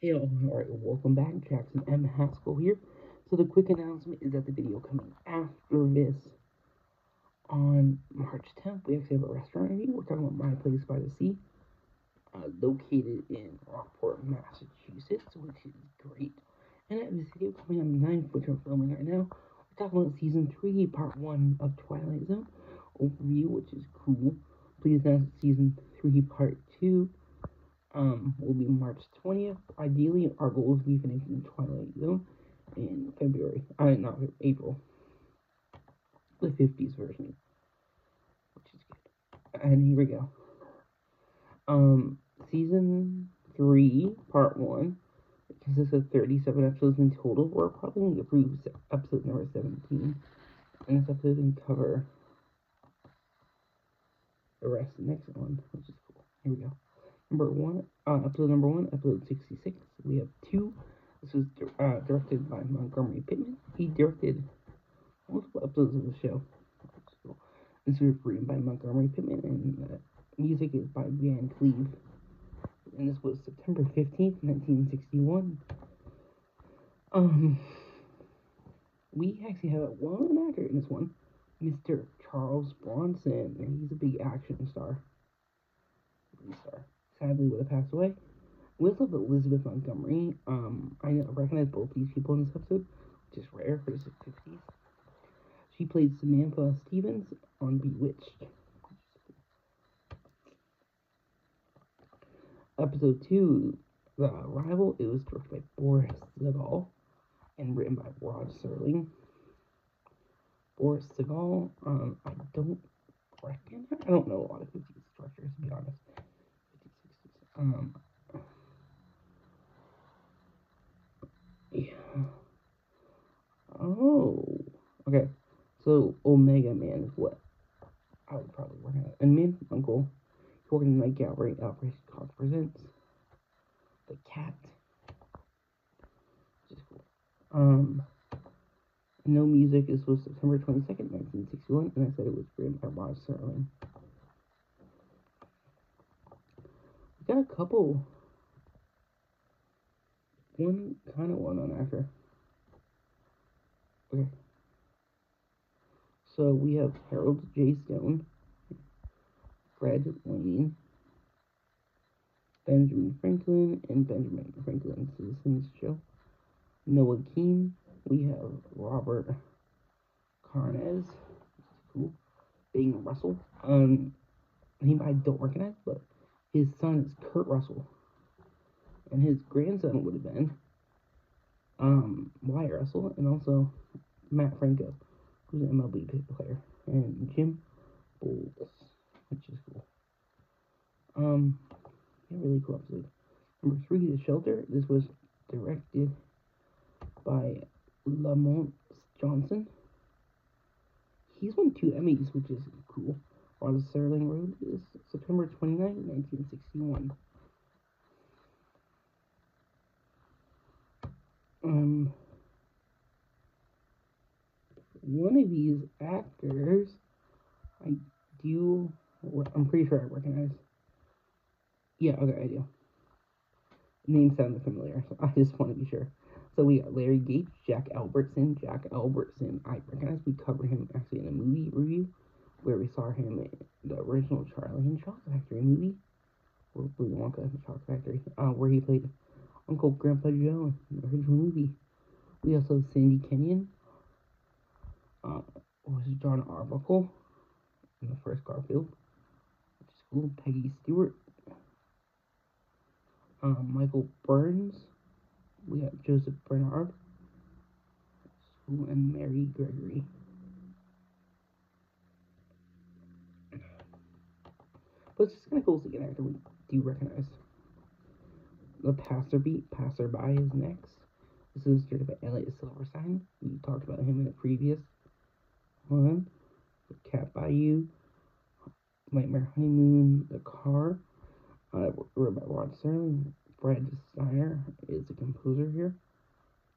Hey, alright, welcome back. Jackson M. Haskell here. So, the quick announcement is that the video coming after this on March 10th, we actually have a restaurant review. We're talking about My Place by the Sea, located in Rockport, Massachusetts, which is great. And I have this video coming on the 9th, which I'm filming right now. We're talking about Season 3, Part 1 of Twilight Zone overview, which is cool. Please announce Season 3, Part 2 will be March 20th. Ideally, our goal is to be finishing Twilight Zone in February. Not April. The 50s version, which is good. And here we go. Season 3, Part 1. It consists of 37 episodes in total. We're probably going to get through episode number 17. And this episode can cover the rest of the next one, which is cool. Here we go. Episode number 1, episode 66. We have 2. This was directed by Montgomery Pittman. He directed multiple episodes of the show. This was written by Montgomery Pittman, and the music is by Van Cleve. And this was September 15th, 1961. We actually have a well-known actor in this one, Mr. Charles Bronson, and he's a big action star. Sadly, would have passed away. We also have Elizabeth Montgomery. I recognize both these people in this episode, which is rare for the 50s. She played Samantha Stevens on Bewitched. Episode 2, The Arrival, it was directed by Boris Segal and written by Rod Serling. Boris Segal, I don't know a lot of 50s directors, to be honest. 50s, 60s. Yeah. Oh, okay. So Omega Man is what I would probably work at. And me and Uncle, he's working in the night gallery. Operation Cox presents The Cat, which is cool. No music. This was September 22nd, 1961, and I said it was written by Rod Serling. We got a couple. One kind of one on after. Okay. So we have Harold J. Stone, Fred Wayne, Benjamin Franklin, and Benjamin Franklin Citizens Show. Noah Keane. We have Robert Carnes. Cool. Bing Russell. Name I don't recognize, but his son is Kurt Russell. And his grandson would have been Wyatt Russell, and also Matt Franco, who's an MLB player, and Jim Bowles, which is cool. Really cool episode. Number 3, The Shelter. This was directed by Lamont Johnson. He's won 2 Emmys, which is cool. On Sterling Road is September 29, 1961. One of these actors, I'm pretty sure I recognize. Yeah, okay, I do. Name sounded familiar, so I just want to be sure. So we got Larry Gates, Jack Albertson. I recognize we covered him actually in a movie review where we saw him in the original Charlie and Chocolate Factory movie, or Willy Wonka and the Chocolate Factory, where he played Uncle Grandpa Joe in the original movie. We also have Sandy Kenyon, was John Arbuckle in the first Garfield, which is cool. Peggy Stewart, Michael Burns. We have Joseph Bernard, and Mary Gregory. But it's just kind of cool to get an actor we do recognize. The Passerby is next. This is directed by Elliot Silverstein. We talked about him in a previous one. The Cat Bayou, Nightmare Honeymoon, The Car. Written by Rod Serling. Fred Steiner is the composer here.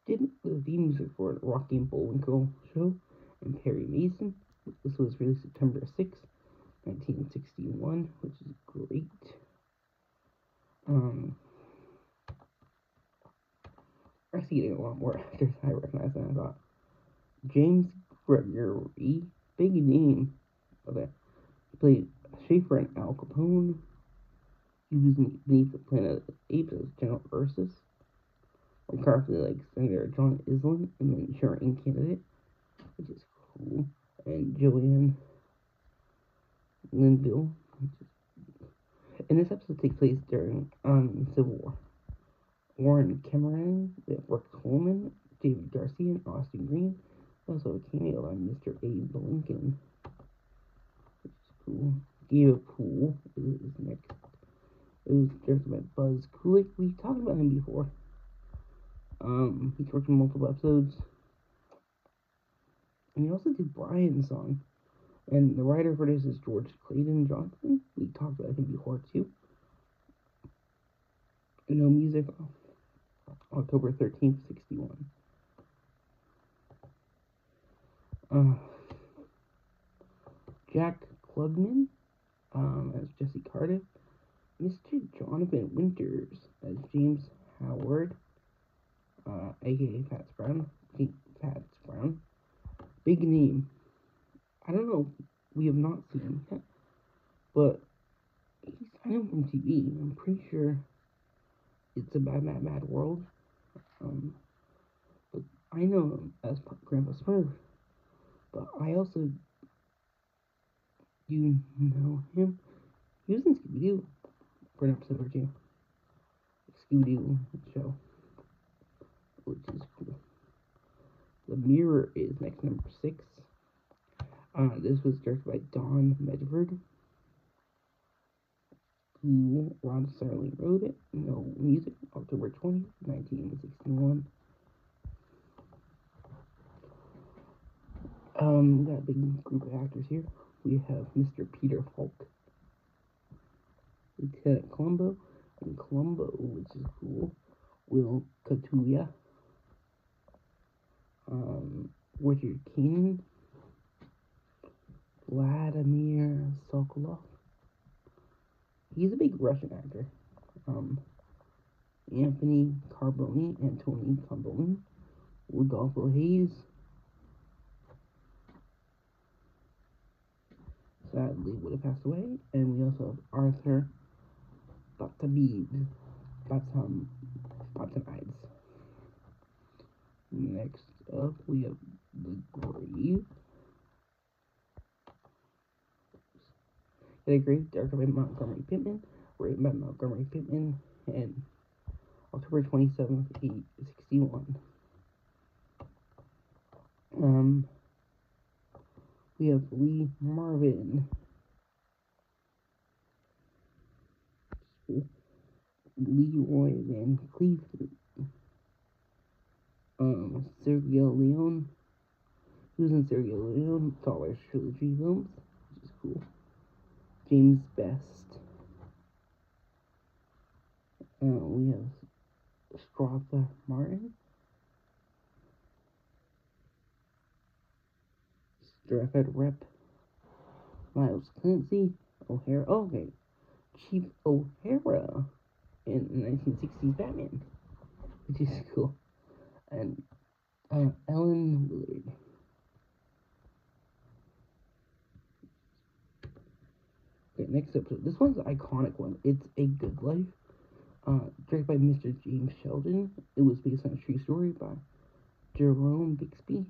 Did the theme music for the Rocky and Bullwinkle show, and Perry Mason. This was released September 6, 1961, which is great. started getting a lot more actors I recognized, and I thought, James Gregory, big name. Okay, he played Schaefer and Al Capone. He was beneath the Planet of the Apes as General Ursus. McCarthy like Senator John Islin, and then Sharon candidate, which is cool. And Joanne Linville. And this episode takes place during Civil War. Warren Cameron, we have Rick Coleman, David Garcia, and Austin Green. Also a cameo by Mr. Abe Lincoln, which is cool. Gabe Poole is next. It was directed by Buzz Kulik. We talked about him before. He's worked in multiple episodes. And he also did Brian's song. And the writer for this is George Clayton Johnson. We talked about him before too. No music. October 13th, 61. Jack Klugman as Jesse Cardiff. Mr. Jonathan Winters as James Howard, aka Fats Brown. Fats Brown. Big name. I don't know. We have not seen him yet, but I know him from TV. I'm pretty sure it's a Mad Mad Mad World. But I know him as Grandpa Smurf. But I also do know him. He was in Scooby-Doo for an episode or two. Scooby-Doo show, which is cool. The Mirror is next, number 6. This was directed by Don Medford, who Rod Serling wrote it. No music. October 20th, 1961. We got a big group of actors here. We have Mr. Peter Falk, Lieutenant Columbo, and Columbo, which is cool. Will Katuya, Richard Keenan, Vladimir Sokolov. He's a big Russian actor. Anthony Carboni, Antoni Carboni, Rodolfo Hayes. Sadly would have passed away. And we also have Arthur Batanides. Next up, we have The Grave. The Grave, directed by Montgomery Pittman, written by Montgomery Pittman, and October 27th, 1861. We have Lee Marvin. Leroy Van Cleef. Sergio Leone. He was in Sergio Leone Dollar Trilogy films, which is cool. James Best. We have Strotha Martin. Strafford Rep. Miles Clancy. O'Hara. Oh, okay. Chief O'Hara in the 1960s Batman, which is cool. And Ellen Willard. Okay, next episode. This one's an iconic one. It's A Good Life. Directed by Mr. James Sheldon. It was based on a true story by Jerome Bixby.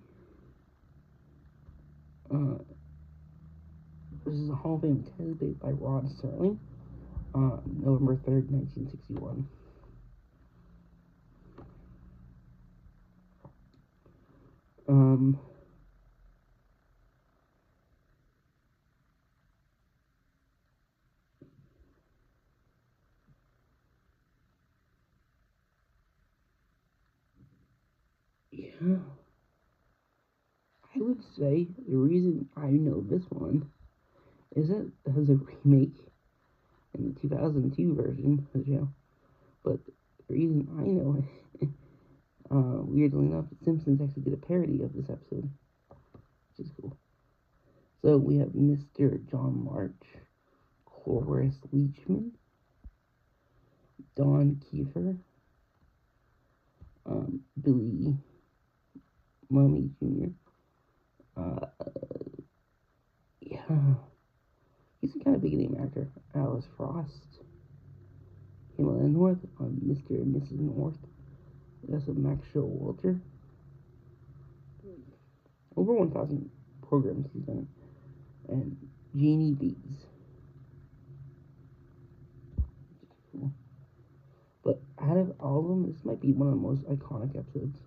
This is a Hall of Fame candidate by Rod Serling. November 3rd, 1961. Yeah. I would say the reason I know this one is that it has a remake in the 2002 version of the show. But the reason I know it, weirdly enough, The Simpsons actually did a parody of this episode, which is cool. So we have Mr. John March, Cloris Leachman, Don Kiefer, Billy Mummy Jr. Yeah, he's a kind of big name actor. Alice Frost, Pamela North on Mr. and Mrs. North. That's a Max Showalter. Over 1,000 programs he's done. And Jeannie Bees. Cool. But out of all of them, this might be one of the most iconic episodes.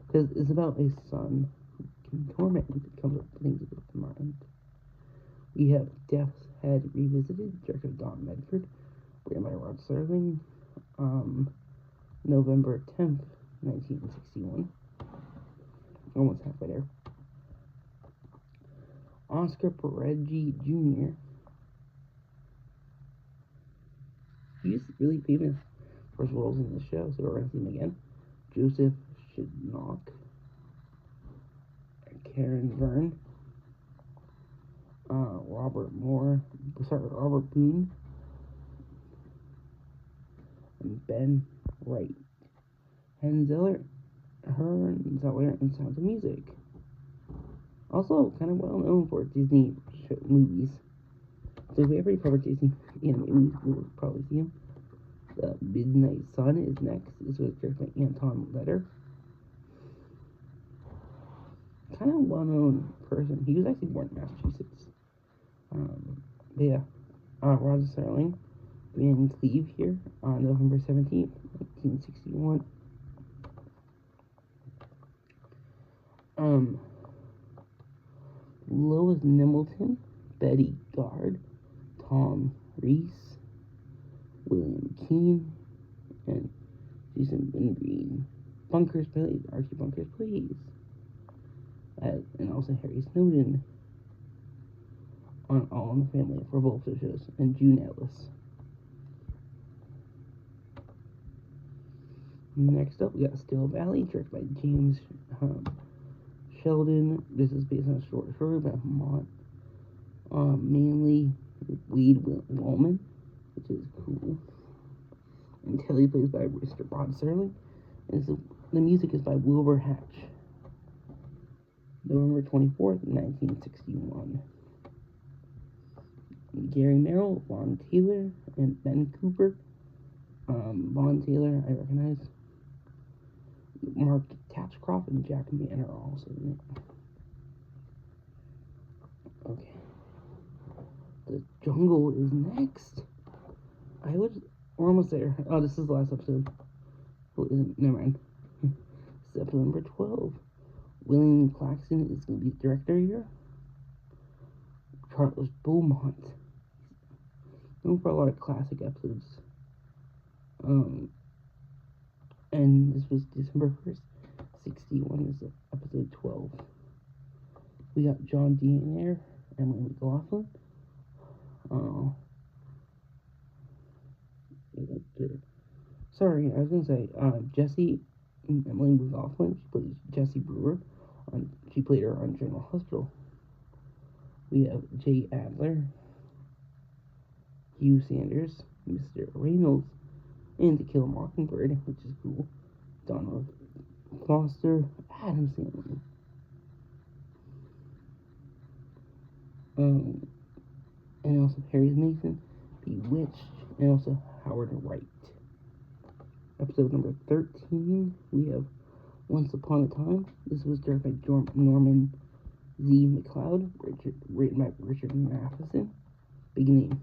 Because it's about a son who can torment and comes up with things about the mind. We have Death's Head Revisited, directed by Don Medford, written by Rod Serling, November 10th, 1961. Almost halfway there. Oscar Peregi Jr. He's really famous for his roles in the show, so we're going to see him again. Joseph Chidnock, Karen Verne, Robert Boone, and Ben Wright. Helen Zeller in Sound of Music. Also, kind of well known for Disney movies. So if we ever cover Disney movies, we'll probably see him. The Midnight Sun is next. This was directed by Anton Leder. Kind of well-known person. He was actually born in Massachusetts. Rod Serling, Van Cleve here on November 17th, 1961. Lois Nemilton, Betty Gard, Tom Reese, William Keane, and Jason Wingreen. Archie Bunkers plays. And also Harry Snowden on All in the Family for both the shows, and June Ellis. Next up, we got Still Valley, directed by James Sheldon. This is based on a short story by Manly Weed Wallman, which is cool. And Telly plays by Mr. Rod Serling. And the music is by Wilbur Hatch. November 24th, 1961. Gary Merrill, Vaughn Taylor, and Ben Cooper. Vaughn Taylor, I recognize. Mark Tatchcroft and Jack Mann are also in it. Okay. The Jungle is next. We're almost there. Oh, this is the last episode. Oh, never mind. This is episode number 12. William Claxton is going to be the director here. Charles Beaumont. Known for a lot of classic episodes. And this was December 1st, 61. This is episode 12. We got John Dean there, Emily McLaughlin. Sorry, I was going to say, Emily McLaughlin, she plays Jessie Brewer. She played her on General Hospital. We have Jay Adler, Hugh Sanders, Mr. Reynolds, and To Kill a Mockingbird, which is cool. Donald Foster, Adam Sandler. And also Harry Mason, Bewitched, and also Howard Wright. Episode number 13, we have Once Upon a Time. This was directed by Norman Z. McLeod, written by Richard Matheson. Big name.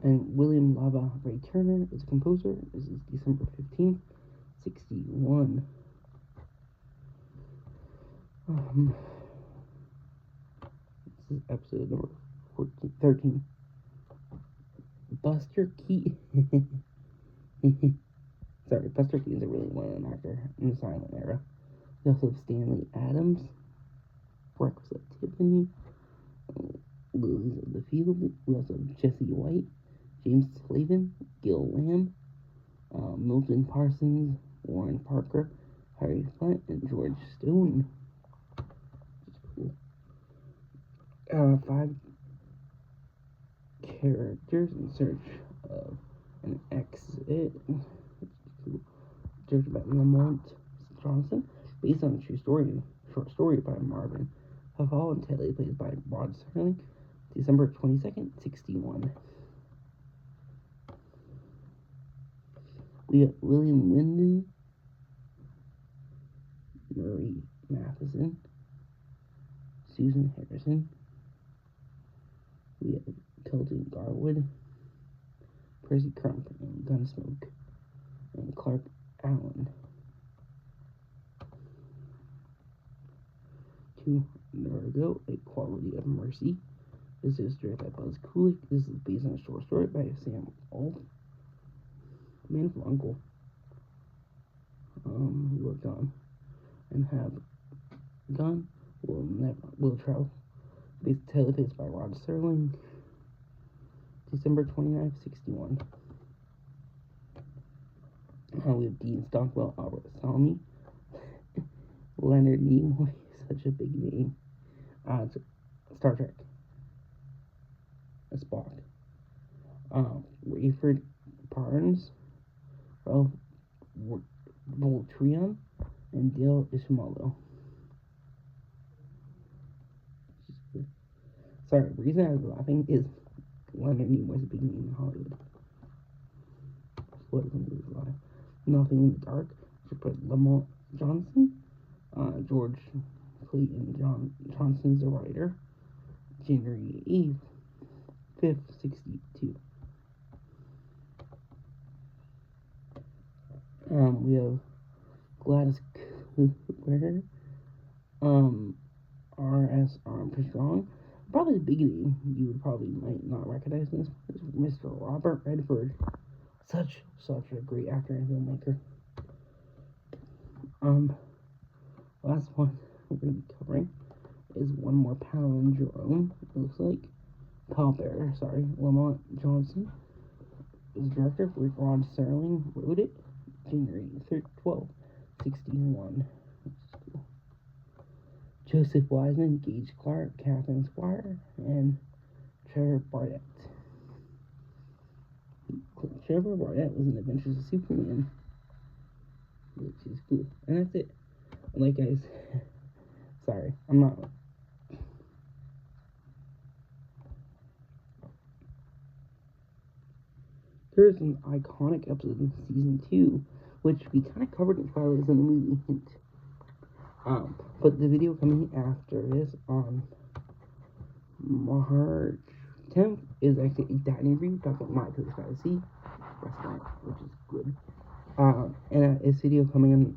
And William Lava Ray Turner is a composer. This is December 15th, 61. This is episode number 13. Buster Keaton. Sorry, Buster Keaton's a really well-known actor in the silent era. We also have Stanley Adams, Breakfast at Tiffany, Lilies of the Field. We also have Jesse White, James Slavin, Gil Lamb, Milton Parsons, Warren Parker, Harry Flint, and George Stone. Which is cool. 5 characters in search of an exit. Which is cool. directed by Lamont Johnson, based on a true story, short story by Marvin Huffall, and teleplays by Rod Serling, December 22nd, 61. We have William Lyndon, Murray Matheson, Susan Harrison. We have Tilden Garwood, Percy Crump, and Gunsmoke, and Clark Allen. To Nergo, A Quality of Mercy. This is directed by Buzz Kulik. This is based on a short story by Sam Ault. Man from Uncle. He worked on and have Gun will travel. Based teleplays by Rod Serling. December 29th, 61. We have Dean Stockwell, Albert Salmi, Leonard Nimoy, such a big name. Star Trek. Spock. Rayford Barnes, Ralph Voltrion, and Dale Ishmael. Sorry, the reason I was laughing is Leonard Nimoy's a big name in Hollywood. What is a movie live? Nothing in the Dark, Lamont Johnson, George Clayton Johnson's the writer. January 8th, 62. We have Gladys Cooper, R.S. Armstrong. Probably the big name you might not recognize this is Mr. Robert Redford. Such a great actor and filmmaker. Last one we're going to be covering is One More Palindrome. It looks like Pallbearer. Lamont Johnson is the director. Rod Serling wrote it. January 12th, 61. Joseph Wiseman, Gage Clark, Catherine Squire, and Trevor Barnett. Trevor Barnett was in Adventures of Superman, which is cool. And that's it. Like guys, sorry, I'm not. There's an iconic episode in season 2, which we kind of covered in Twilight as a movie hint. But the video coming after this on March 10th is actually a dining review talking about My Place by the Sea restaurant, which is good. And this video coming in.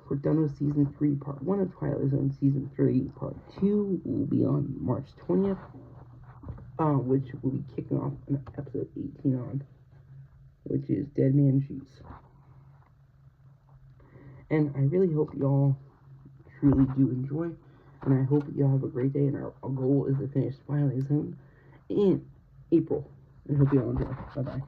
We're done with season 3, part 1 of Twilight Zone. Season 3, part 2 will be on March 20th, which will be kicking off an episode 18 on, which is Dead Man Shoes. And I really hope y'all truly do enjoy, and I hope y'all have a great day, and our goal is to finish Twilight Zone in April, and hope y'all enjoy. Bye-bye.